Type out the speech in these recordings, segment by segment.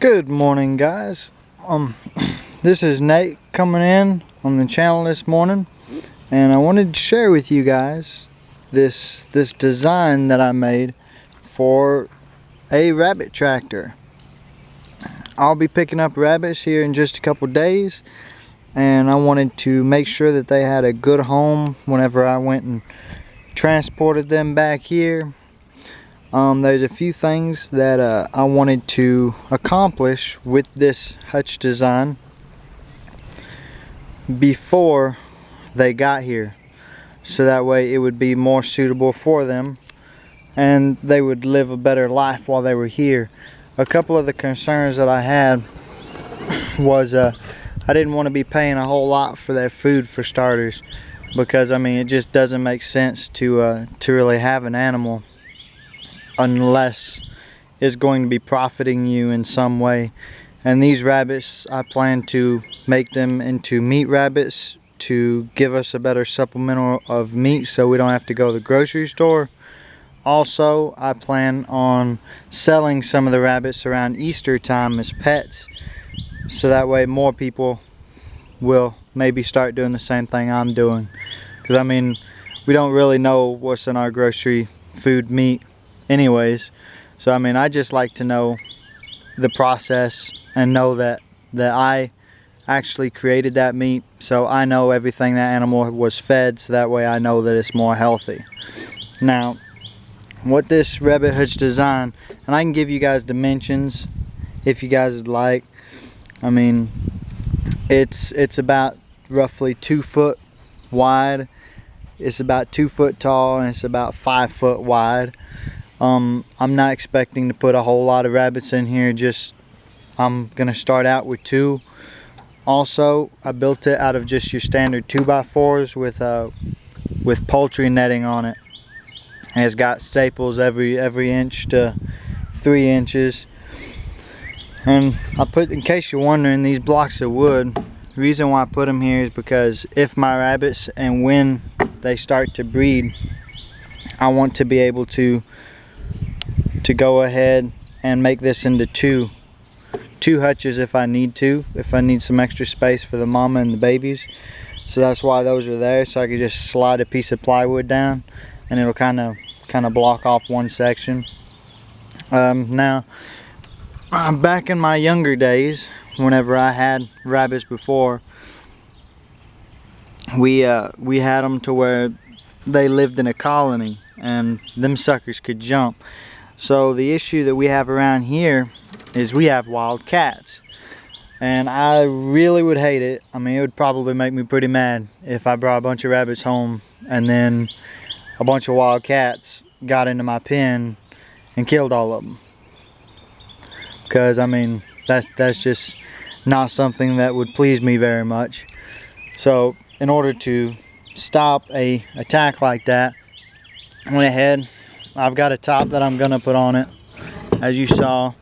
Good morning, guys. This is Nate coming in on the channel this morning, and I wanted to share with you guys this design that I made for a rabbit tractor. I'll be picking up rabbits here in just a couple days, and I wanted to make sure that they had a good home whenever I went and transported them back here. There's a few things that I wanted to accomplish with this hutch design before they got here, so that way it would be more suitable for them and they would live a better life while they were here. A couple of the concerns that I had was I didn't want to be paying a whole lot for their food, for starters, because I mean it just doesn't make sense to really have an animal unless it's going to be profiting you in some way. And these rabbits, I plan to make them into meat rabbits to give us a better supplemental of meat so we don't have to go to the grocery store. Also, I plan on selling some of the rabbits around Easter time as pets, so that way more people will maybe start doing the same thing I'm doing. Because I mean, we don't really know what's in our grocery food meat anyways, so I mean I just like to know the process and know that I actually created that meat, so I know everything that animal was fed, so that way I know that it's more healthy. Now, what this rabbit hutch design, and I can give you guys dimensions if you guys would like. I mean, it's about roughly 2 foot wide, it's about 2 foot tall, and it's about 5 foot wide. I'm not expecting to put a whole lot of rabbits in here, just I'm gonna start out with 2. Also, I built it out of just your standard 2x4s with poultry netting on it. And it's got staples every inch to 3 inches. And I put, in case you're wondering, these blocks of wood, the reason why I put them here is because if my rabbits and when they start to breed, I want to be able to go ahead and make this into two hutches if I need to, if I need some extra space for the mama and the babies. So that's why those are there, so I could just slide a piece of plywood down and it'll kind of block off one section. Now, back in my younger days, whenever I had rabbits before, we had them to where they lived in a colony and them suckers could jump. So the issue that we have around here is we have wild cats, and I really would hate it. I mean, it would probably make me pretty mad if I brought a bunch of rabbits home and then a bunch of wild cats got into my pen and killed all of them. Because I mean, that's just not something that would please me very much. So in order to stop a attack like that, I went ahead, I've got a top that I'm gonna put on it. As you saw,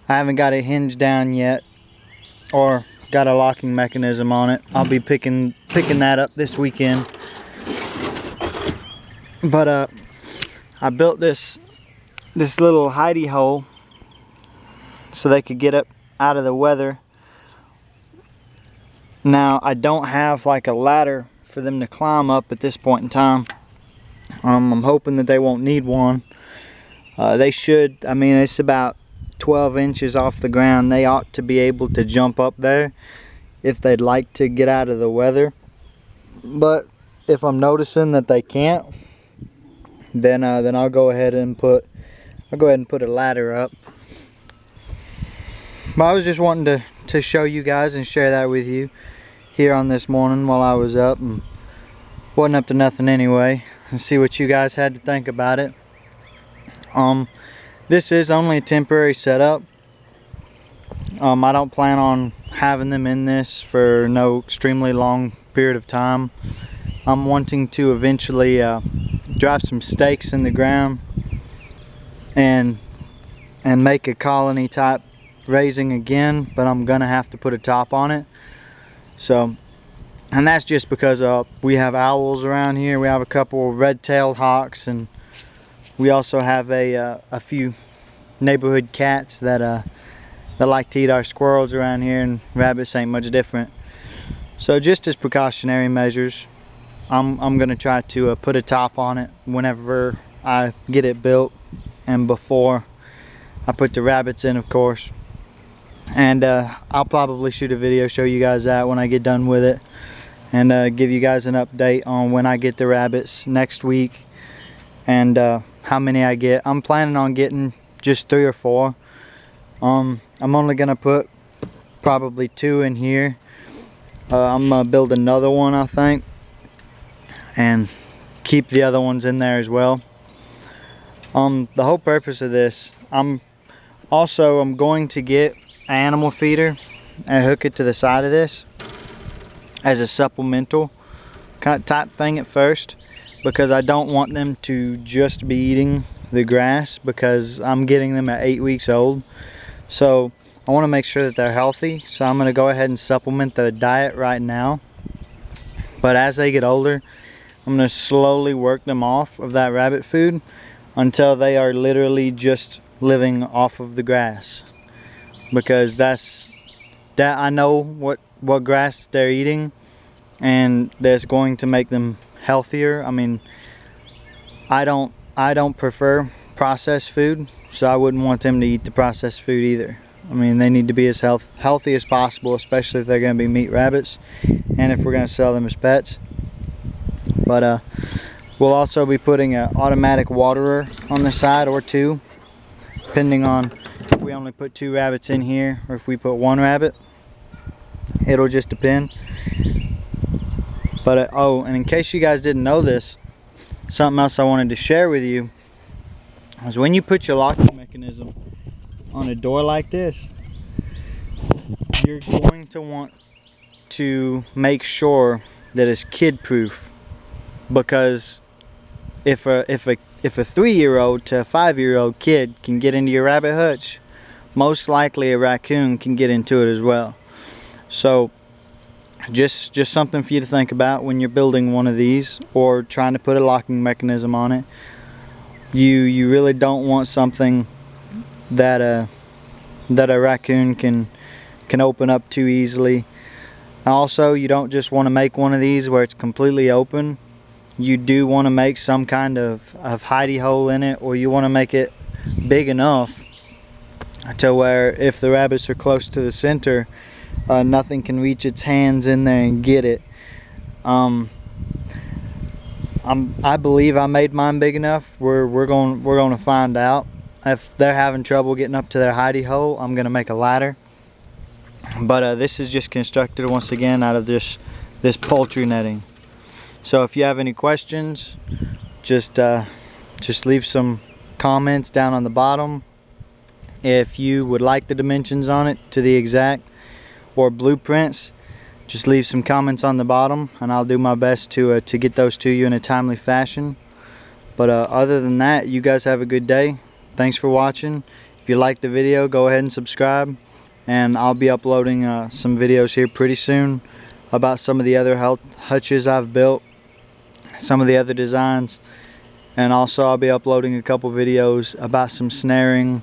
I haven't got it hinged down yet or got a locking mechanism on it. I'll be picking that up this weekend. But I built this little hidey hole so they could get up out of the weather. Now, I don't have like a ladder for them to climb up at this point in time. I'm hoping that they won't need one. They should. I mean, it's about 12 inches off the ground. They ought to be able to jump up there if they'd like to get out of the weather. But if I'm noticing that they can't, then I'll go ahead and put a ladder up. But I was just wanting to show you guys and share that with you here on this morning while I was up and wasn't up to nothing anyway, and see what you guys had to think about it. This is only a temporary setup. I don't plan on having them in this for no extremely long period of time. I'm wanting to eventually drive some stakes in the ground and make a colony type raising again, but I'm gonna have to put a top on it. So, and that's just because we have owls around here. We have a couple of red-tailed hawks, and we also have a few neighborhood cats that that like to eat our squirrels around here, and rabbits ain't much different. So just as precautionary measures, I'm gonna try to put a top on it whenever I get it built, and before I put the rabbits in, of course. And I'll probably shoot a video, show you guys that when I get done with it, and give you guys an update on when I get the rabbits next week, and how many I get. I'm planning on getting just 3 or 4. I'm only gonna put probably 2 in here. I'm gonna build another one, I think, and keep the other ones in there as well. The whole purpose of this, I'm going to get an animal feeder and hook it to the side of this as a supplemental kind of type thing at first, because I don't want them to just be eating the grass, because I'm getting them at 8 weeks old. So I want to make sure that they're healthy, so I'm going to go ahead and supplement their diet right now. But as they get older, I'm going to slowly work them off of that rabbit food until they are literally just living off of the grass, because that I know what grass they're eating, and that's going to make them healthier. I mean, I don't prefer processed food, so I wouldn't want them to eat the processed food either. I mean, they need to be as healthy as possible, especially if they're going to be meat rabbits and if we're going to sell them as pets. But we'll also be putting an automatic waterer on the side, or 2, depending on if we only put 2 rabbits in here or if we put 1 rabbit. It'll just depend. But oh, and in case you guys didn't know this, something else I wanted to share with you is when you put your locking mechanism on a door like this, you're going to want to make sure that it's kid proof, because if a 3-year-old to a 5-year-old kid can get into your rabbit hutch, most likely a raccoon can get into it as well. So just something for you to think about when you're building one of these or trying to put a locking mechanism on it. You really don't want something that a raccoon can open up too easily. Also, you don't just want to make one of these where it's completely open. You do want to make some kind of hidey hole in it, or you want to make it big enough to where if the rabbits are close to the center, nothing can reach its hands in there and get it. I believe I made mine big enough. We're going to find out. If they're having trouble getting up to their hidey hole, I'm going to make a ladder. But this is just constructed once again out of this poultry netting. So if you have any questions, just leave some comments down on the bottom. If you would like the dimensions on it to the exact, or blueprints, just leave some comments on the bottom, and I'll do my best to get those to you in a timely fashion. But other than that, you guys have a good day. Thanks for watching. If you liked the video, go ahead and subscribe, and I'll be uploading some videos here pretty soon about some of the other hutches I've built, some of the other designs, and also I'll be uploading a couple videos about some snaring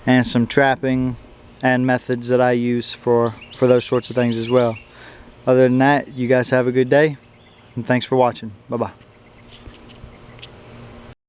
and some trapping and methods that I use for those sorts of things as well. Other than that, you guys have a good day, and thanks for watching. Bye bye.